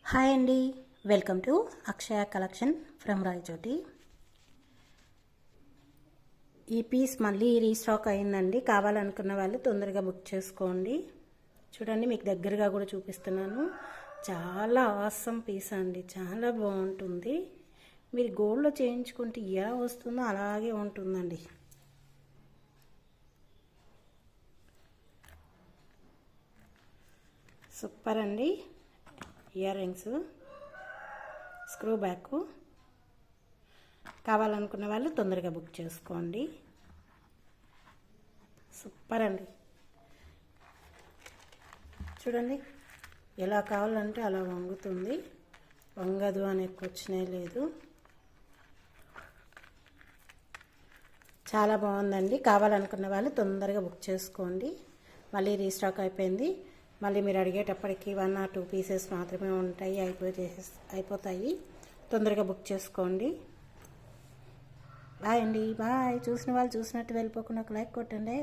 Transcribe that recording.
Hi అండి, welcome to Akshaya collection from Rayachoti. ఈ piece మళ్ళీ రీస్టాక్ అయిందండి. కావాలనుకున్న వాళ్ళు తొందరగా బుక్ చేసుకోండి. చూడండి, మీకు దగ్గరగా కూడా చూపిస్తున్నాను. చాలా ఆసమ్ పీస్ అండి, చాలా బాగుంటుంది. మీరు గోల్డ్లో చేయించుకుంటే ఎలా వస్తుందో అలాగే ఉంటుందండి. సూపర్ అండి. Ear rings, screw back. కావాలనుకున్న వాళ్ళు తొందరగా బుక్ చేసుకోండి. సూపర్ అండి. చూడండి, ఎలా కావాలంటే అలా వంగుతుంది. వంగదు అనే క్వశ్చనే లేదు. చాలా బాగుందండి. కావాలనుకున్న వాళ్ళు తొందరగా బుక్ చేసుకోండి. మళ్ళీ రీస్టాక్ అయిపోయింది. మళ్ళీ మీరు అడిగేటప్పటికి 1 or 2 పీసెస్ మాత్రమే ఉంటాయి, అయిపోతాయి. తొందరగా బుక్ చేసుకోండి. బాయ్ అండి, బాయ్. చూసిన వాళ్ళు చూసినట్టు వెళ్ళిపోకుండా ఒక లైక్ కొట్టండి.